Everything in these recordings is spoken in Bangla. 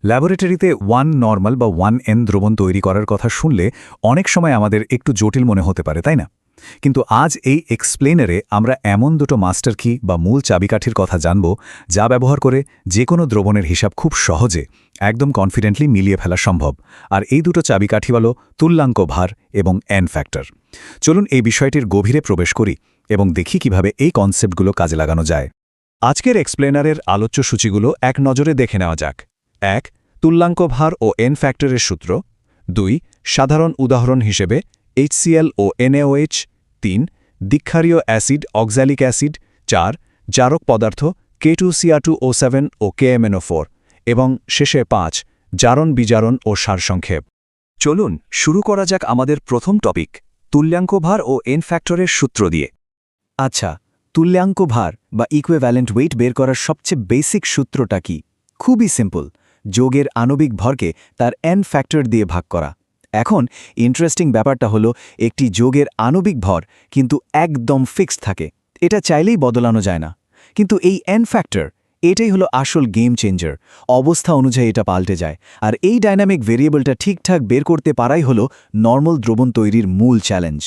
ল্যাবরেটরিতে 1 নরমাল বা 1n দ্রবণ তৈরি করার কথা শুনলে অনেক সময় আমাদের একটু জটিল মনে হতে পারে, তাই না? কিন্তু আজ এই এক্সপ্লেনারে আমরা এমন দুটো মাস্টার কি বা মূল চাবিকাঠির কথা জানব, যা ব্যবহার করে যে কোনো দ্রবণের হিসাব খুব সহজে একদম কনফিডেন্টলি মিলিয়ে ফেলা সম্ভব। আর এই দুটো চাবিকাঠি হল তুল্যাঙ্ক ভার এবং এন ফ্যাক্টর। চলুন এই বিষয়টির গভীরে প্রবেশ করি এবং দেখি কিভাবে এই কনসেপ্টগুলো কাজে লাগানো যায়। আজকের এক্সপ্লেনারের আলোচ্য সূচিগুলো এক নজরে দেখে নেওয়া যাক। 1. তুল্যাঙ্ক ভার ও এন ফ্যাক্টরের সূত্র। 2. সাধারণ উদাহরণ হিসেবে HCl ও NaOH। 3. দীক্ষারীয় অ্যাসিড অক্সালিক অ্যাসিড। 4. জারক পদার্থ K2Cr2O7 ও KMnO4 এবং শেষে 5. জারণ বিজারণ ও সারসংক্ষেপ। চলুন শুরু করা যাক আমাদের প্রথম টপিক, তুল্যাঙ্ক ভার ও এন ফ্যাক্টরের সূত্র দিয়ে। আচ্ছা, তুল্যাঙ্ক ভার বা ইকুইভ্যালেন্ট ওয়েট বের করার সবচেয়ে বেসিক সূত্রটা কি? খুবই সিম্পল, যোগের আণবিক ভরকে তার এন ফ্যাক্টর দিয়ে ভাগ করা। এখন ইন্টারেস্টিং ব্যাপারটা হলো, একটি যোগের আণবিক ভর কিন্তু একদম ফিক্সড থাকে, এটা চাইলেই বদলানো যায় না। কিন্তু এই এন ফ্যাক্টর, এটাই হলো আসল গেম চেঞ্জার। অবস্থা অনুযায়ী এটা পাল্টে যায়, আর এই ডাইনামিক ভেরিয়েবলটা ঠিকঠাক বের করতে পারাই হলো নর্মাল দ্রবণ তৈরির মূল চ্যালেঞ্জ।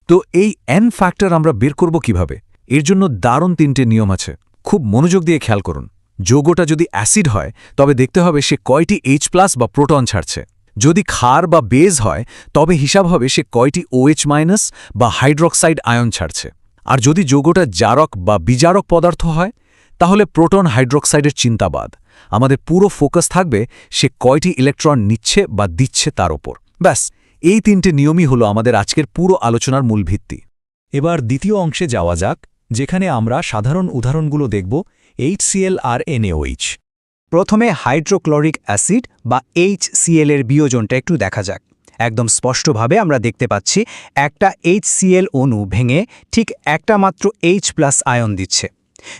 তো এই এন ফ্যাক্টর আমরা বের করব কিভাবে? এর জন্য দারুণ 3টে নিয়ম আছে, খুব মনোযোগ দিয়ে খেয়াল করুন। যৌগটা যদি অ্যাসিড হয় তবে দেখতে হবে সে কয়টি H+ বা প্রোটন ছাড়ছে। যদি ক্ষার বা বেজ হয় তবে হিসাব হবে সে কয়টি OH- বা হাইড্রক্সাইড আয়ন ছাড়ছে। আর যদি যৌগটা জারক বা বিজারক পদার্থ হয় তাহলে প্রোটন হাইড্রক্সাইডের চিন্তা বাদ। আমাদের পুরো ফোকাস থাকবে সে কয়টি ইলেকট্রন নিচ্ছে বা দিচ্ছে তার ওপর। ব্যাস, এই 3টে নিয়মই হলো আমাদের আজকের পুরো আলোচনার মূল ভিত্তি। এবার দ্বিতীয় অংশে যাওয়া যাক, যেখানে আমরা সাধারণ উদাহরণগুলো দেখব HCl আর NaOH। প্রথমে হাইড্রোক্লোরিক অ্যাসিড বা HCl এর বিয়োজনটা একটু দেখা যাক। একদম স্পষ্টভাবে আমরা দেখতে পাচ্ছি একটা HCl অণু ভেঙে ঠিক একটা মাত্র H+ আয়ন দিচ্ছে।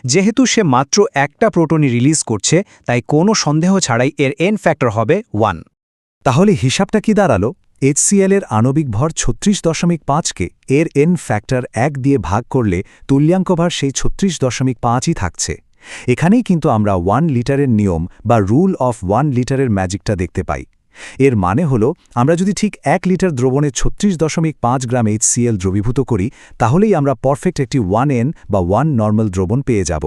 যেহেতু সে মাত্র একটা প্রোটনই রিলিজ করছে, তাই কোনো সন্দেহ ছাড়াই এর এন ফ্যাক্টর হবে 1। তাহলে হিসাবটা কি দাঁড়ালো? HCl এর আণবিক ভর 36.5কে এর এন ফ্যাক্টর 1 দিয়ে ভাগ করলে তুল্যাঙ্ক ভার সেই 36.5ই থাকছে। এখানেই কিন্তু আমরা 1 লিটারের নিয়ম বা রুল অফ 1 লিটারের ম্যাজিকটা দেখতে পাই। এর মানে হলো, আমরা যদি ঠিক 1 লিটার দ্রবণে 36.5 গ্রাম HCl দ্রবীভূত করি, তাহলেই আমরা পারফেক্ট একটি 1n বা 1 নর্মাল দ্রবণ পেয়ে যাব।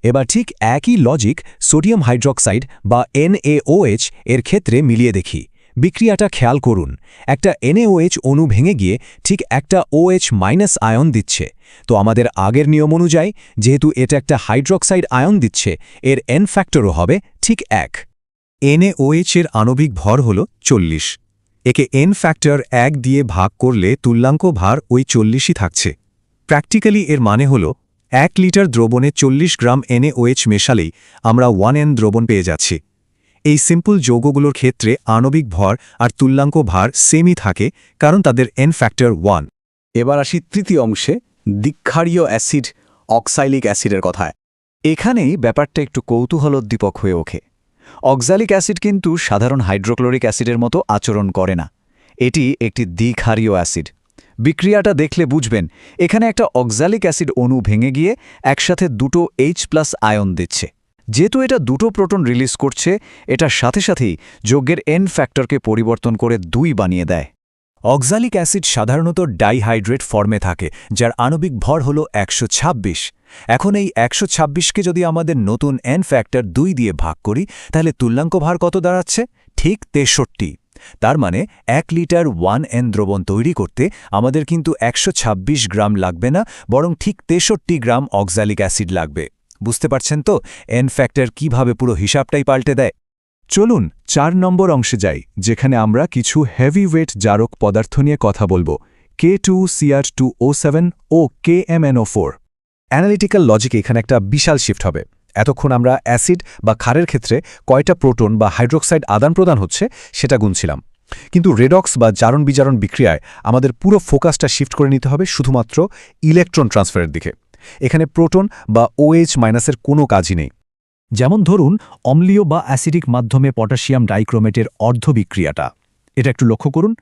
এবার ঠিক একই লজিক সোডিয়াম হাইড্রক্সাইড বা NaOH এর ক্ষেত্রে মিলিয়ে দেখি। বিক্রিয়াটা খেয়াল করুন, একটা NaOH অণু ভেঙে গিয়ে ঠিক একটা OH- আয়ন দিচ্ছে। তো আমাদের আগের নিয়ম অনুযায়ী, যেহেতু এটা একটা হাইড্রক্সাইড আয়ন দিচ্ছে, এর এন ফ্যাক্টরও হবে ঠিক 1। NaOH এর আণবিক ভর হল 40। একে এন ফ্যাক্টর 1 দিয়ে ভাগ করলে তুল্যাঙ্ক ভার ওই 40ই থাকছে। প্র্যাকটিক্যালি এর মানে হল 1 লিটার দ্রবণে 40 গ্রাম NaOH মেশালেই আমরা 1n দ্রবণ পেয়ে যাচ্ছি। এই সিম্পল যৌগগুলোর ক্ষেত্রে আণবিক ভর আর তুল্যাঙ্ক ভার সেমই থাকে, কারণ তাদের এন ফ্যাক্টর 1। এবার আসি তৃতীয় অংশে, দীক্ষারীয় অ্যাসিড অক্সাইলিক অ্যাসিডের কথায়। এখানেই ব্যাপারটা একটু কৌতূহলোদ্দীপক হয়ে ওঠে। অক্সালিক অ্যাসিড কিন্তু সাধারণ হাইড্রোক্লোরিক অ্যাসিডের মতো আচরণ করে না। এটি একটি দ্বিক্ষারীয় অ্যাসিড। বিক্রিয়াটা দেখলে বুঝবেন, এখানে একটা অক্সালিক অ্যাসিড অণু ভেঙে গিয়ে একসাথে দুটো H+ আয়ন দিচ্ছে। যেহেতু এটা দুটো প্রোটন রিলিজ করছে, এটার সাথে সাথেই যৌগের এন ফ্যাক্টরকে পরিবর্তন করে 2 বানিয়ে দেয়। অক্সালিক অ্যাসিড সাধারণত ডাইহাইড্রেট ফর্মে থাকে, যার আণবিক ভর হল 126। এখন এই 126কে যদি আমাদের নতুন এন ফ্যাক্টর 2 দিয়ে ভাগ করি, তাহলে তুল্যাঙ্ক ভার কত দাঁড়াচ্ছে? ঠিক 63। তার মানে 1 লিটার 1n দ্রবণ তৈরি করতে আমাদের কিন্তু 126 গ্রাম লাগবে না, বরং ঠিক 63 গ্রাম অক্সালিক অ্যাসিড লাগবে। বুঝতে পারছেন তো এন ফ্যাক্টর কিভাবে পুরো হিসাবটাই পাল্টে দেয়? চলুন 4 নম্বর অংশে যাই, যেখানে আমরা কিছু হেভিওয়েট জারক পদার্থ নিয়ে কথা বলবো, K2Cr2O7 ও KMnO4। অ্যানালিটিক্যাল লজিক এখানে একটা বিশাল শিফট হবে। এতক্ষণ আমরা অ্যাসিড বা ক্ষারের ক্ষেত্রে কয়টা প্রোটন বা হাইড্রোক্সাইড আদান প্রদান হচ্ছে সেটা গুনছিলাম, কিন্তু রেডক্স বা জারণ বিজারণ বিক্রিয়ায় আমাদের পুরো ফোকাসটা শিফট করে নিতে হবে শুধুমাত্র ইলেকট্রন ট্রান্সফারের দিকে। এখানে প্রোটন বা OH- কোনো কাজই নেই। যেমন ধরুন, অম্লীয় বা অ্যাসিডিক মাধ্যমে পটাশিয়াম ডাইক্রোমেটের অর্ধ বিক্রিয়াটা। এটা একটু লক্ষ্য করুন,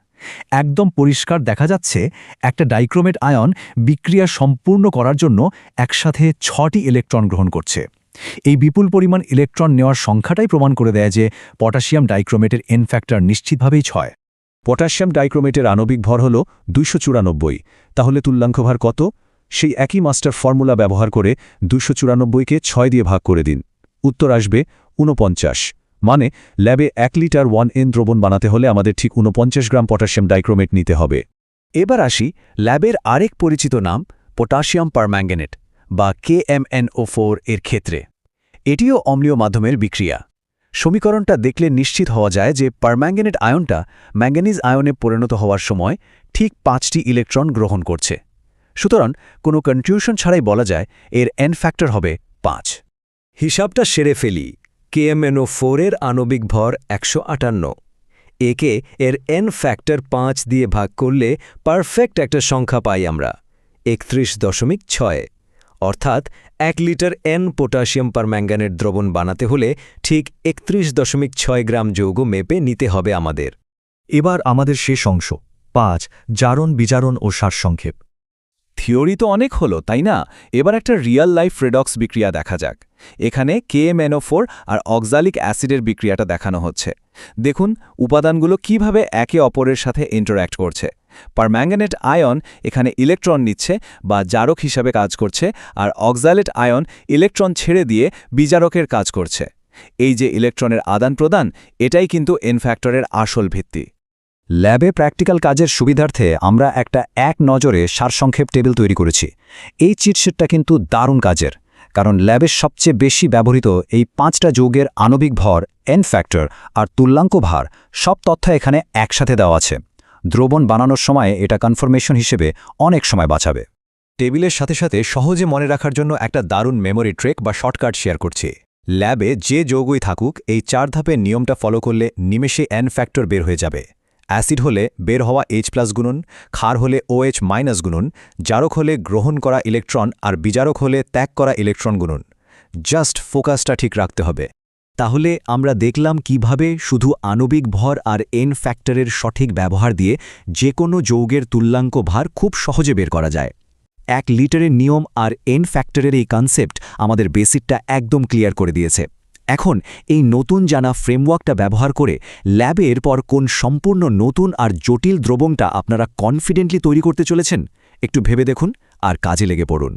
একদম পরিষ্কার দেখা যাচ্ছে একটা ডাইক্রোমেট আয়ন বিক্রিয়া সম্পূর্ণ করার জন্য একসাথে 6টি ইলেকট্রন গ্রহণ করছে। এই বিপুল পরিমাণ ইলেকট্রন নেওয়ার সংখ্যাটাই প্রমাণ করে দেয় যে পটাশিয়াম ডাইক্রোমেটের এন ফ্যাক্টর নিশ্চিতভাবেই 6। পটাশিয়াম ডাইক্রোমেটের আণবিক ভর হল 294, তাহলে তুল্যাঙ্ক ভার কত? সেই একই মাস্টার ফর্মুলা ব্যবহার করে 294কে 6 দিয়ে ভাগ করে দিন, উত্তর আসবে 49। মানে ল্যাবে 1 লিটার 1N দ্রবণ বানাতে হলে আমাদের ঠিক 49 গ্রাম পটাশিয়াম ডাইক্রোমেট নিতে হবে। এবার আসি ল্যাবের আরেক পরিচিত নাম পটাশিয়াম পারম্যাঙ্গানেট বা KMnO4 এর ক্ষেত্রে। এটিও অম্লীয় মাধ্যমের বিক্রিয়া। সমীকরণটা দেখলে নিশ্চিত হওয়া যায় যে পারম্যাঙ্গানেট আয়নটা ম্যাঙ্গানিজ আয়নে পরিণত হওয়ার সময় ঠিক 5টি ইলেকট্রন গ্রহণ করছে। সুতরাং কোনো কনফিউশন ছাড়াই বলা যায় এর এন ফ্যাক্টর হবে 5। হিসাবটা সেরে ফেলি। KMnO4 এর আণবিক ভর 158। একে এর এন ফ্যাক্টর 5 দিয়ে ভাগ করলে পারফেক্ট একটা সংখ্যা পাই আমরা, 31.6। অর্থাৎ 1 লিটার এন পটাশিয়াম পারম্যাঙ্গানেট দ্রবণ বানাতে হলে ঠিক 31.6 গ্রাম যৌগ মেপে নিতে হবে আমাদের। এবার আমাদের শেষ অংশ 5 জারণ বিজারণ ও সারসংক্ষেপ। থিওরি তো অনেক হলো, তাই না? এবার একটা রিয়েল লাইফ রেডক্স বিক্রিয়া দেখা যাক। এখানে KMnO4 আর অক্সালিক অ্যাসিডের বিক্রিয়াটা দেখানো হচ্ছে। দেখুন উপাদানগুলো কিভাবে একে অপরের সাথে ইন্টারঅ্যাক্ট করছে। পারম্যাঙ্গানেট আয়ন এখানে ইলেকট্রন নিচ্ছে বা জারক হিসাবে কাজ করছে, আর অক্সালেট আয়ন ইলেকট্রন ছেড়ে দিয়ে বিজারকের কাজ করছে। এই যে ইলেকট্রনের আদান প্রদান, এটাই কিন্তু এন ফ্যাক্টরের আসল ভিত্তি। ল্যাবে প্র্যাকটিক্যাল কাজের সুবিধার্থে আমরা একটা এক নজরে সারসংক্ষেপ টেবিল তৈরি করেছি। এই চিটশিটটা কিন্তু দারুণ কাজের, কারণ ল্যাবের সবচেয়ে বেশি ব্যবহৃত এই 5টা যৌগের আণবিক ভর, এন ফ্যাক্টর আর তুল্যাঙ্ক ভার সব তথ্য এখানে একসাথে দেওয়া আছে। দ্রবণ বানানোর সময় এটা কনফার্মেশন হিসেবে অনেক সময় বাঁচাবে। টেবিলের সাথে সাথে সহজে মনে রাখার জন্য একটা দারুণ মেমোরি ট্রেক বা শর্টকাট শেয়ার করছি। ল্যাবে যে যৌগই থাকুক, এই 4 ধাপের নিয়মটা ফলো করলে নিমেষে এন ফ্যাক্টর বের হয়ে যাবে। অ্যাসিড হলে বের হওয়া H+ গুণন, ক্ষার হলে OH- গুণন, জারক হলে গ্রহণ করা ইলেকট্রন আর বিজারক হলে ত্যাগ করা ইলেকট্রন গুণন। জাস্ট ফোকাসটা ঠিক রাখতে হবে। তাহলে আমরা দেখলাম কিভাবে শুধু আণবিক ভর আর এন ফ্যাক্টরের সঠিক ব্যবহার দিয়ে যে কোনো যৌগের তুল্যাঙ্ক ভার খুব সহজে বের করা যায়। 1 লিটারের নিয়ম আর এন ফ্যাক্টরের এই কনসেপ্ট আমাদের বেসিকটা একদম ক্লিয়ার করে দিয়েছে। এখন এই নতুন জানা ফ্রেমওয়ার্কটা ব্যবহার করে ল্যাবে এরপর কোন সম্পূর্ণ নতুন আর জটিল দ্রবণটা আপনারা কনফিডেন্টলি তৈরি করতে চলেছেন, একটু ভেবে দেখুন আর কাজে লেগে পড়ুন।